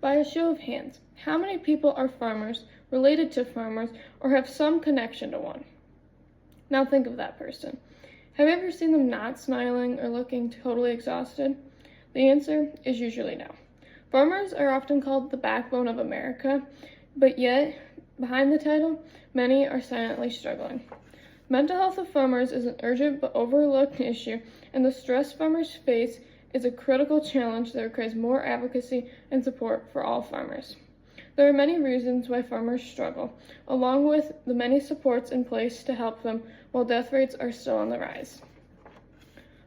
By a show of hands, how many people are farmers, related to farmers, or have some connection to one? Now think of that person. Have you ever seen them not smiling or looking totally exhausted? The answer is usually no. Farmers are often called the backbone of America, but yet, behind the title, many are silently struggling. Mental health of farmers is an urgent but overlooked issue, and the stress farmers face is a critical challenge that requires more advocacy and support for all farmers. There are many reasons why farmers struggle, along with the many supports in place to help them while death rates are still on the rise.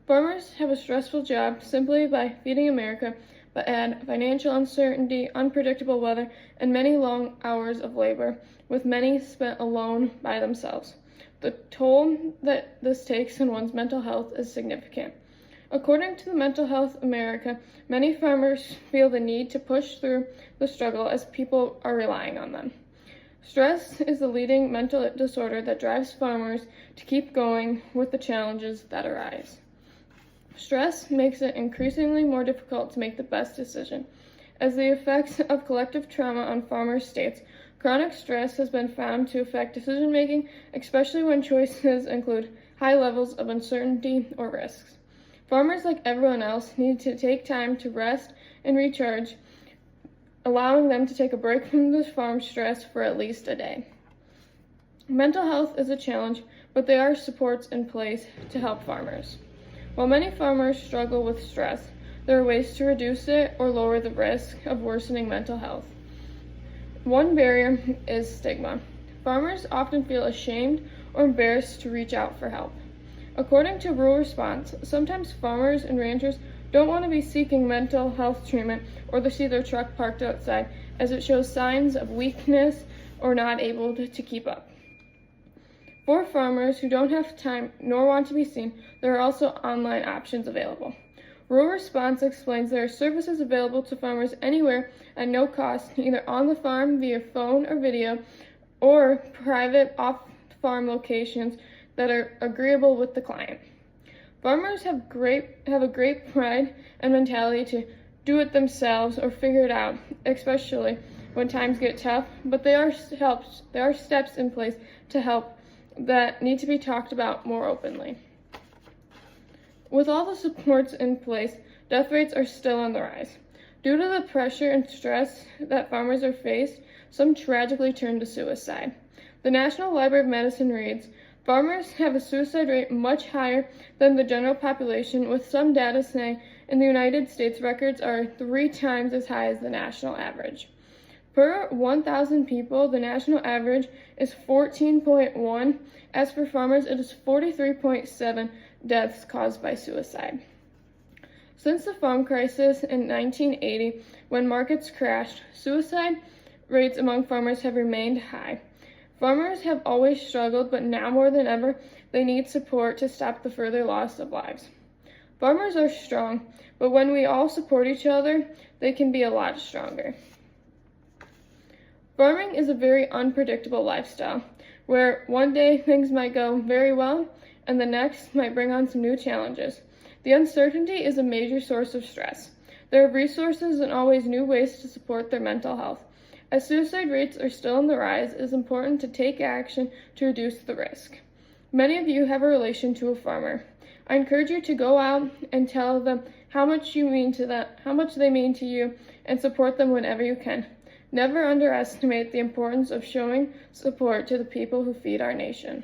Farmers have a stressful job simply by feeding America, but add financial uncertainty, unpredictable weather, and many long hours of labor, with many spent alone by themselves. The toll that this takes on one's mental health is significant. According to the Mental Health America, many farmers feel the need to push through the struggle as people are relying on them. Stress is the leading mental disorder that drives farmers to keep going with the challenges that arise. Stress makes it increasingly more difficult to make the best decision. As the effects of collective trauma on farmers states, chronic stress has been found to affect decision-making, especially when choices include high levels of uncertainty or risks. Farmers, like everyone else, need to take time to rest and recharge, allowing them to take a break from the farm stress for at least a day. Mental health is a challenge, but there are supports in place to help farmers. While many farmers struggle with stress, there are ways to reduce it or lower the risk of worsening mental health. One barrier is stigma. Farmers often feel ashamed or embarrassed to reach out for help. According to Rural Response, sometimes farmers and ranchers don't want to be seeking mental health treatment or to see their truck parked outside, as it shows signs of weakness or not able to keep up. For farmers who don't have time nor want to be seen, there are also online options available. Rural Response explains there are services available to farmers anywhere at no cost, either on the farm via phone or video, or private off-farm locations that are agreeable with the client. Farmers have a great pride and mentality to do it themselves or figure it out, especially when times get tough, but there are steps in place to help that need to be talked about more openly. With all the supports in place, death rates are still on the rise. Due to the pressure and stress that farmers are faced, some tragically turn to suicide. The National Library of Medicine reads, "Farmers have a suicide rate much higher than the general population, with some data saying in the United States records are 3 times as high as the national average. Per 1,000 people, the national average is 14.1. As for farmers, it is 43.7 deaths caused by suicide." Since the farm crisis in 1980, when markets crashed, suicide rates among farmers have remained high. Farmers have always struggled, but now more than ever, they need support to stop the further loss of lives. Farmers are strong, but when we all support each other, they can be a lot stronger. Farming is a very unpredictable lifestyle, where one day things might go very well, and the next might bring on some new challenges. The uncertainty is a major source of stress. There are resources and always new ways to support their mental health. As suicide rates are still on the rise, it is important to take action to reduce the risk. Many of you have a relation to a farmer. I encourage you to go out and tell them how much they mean to you, and support them whenever you can. Never underestimate the importance of showing support to the people who feed our nation.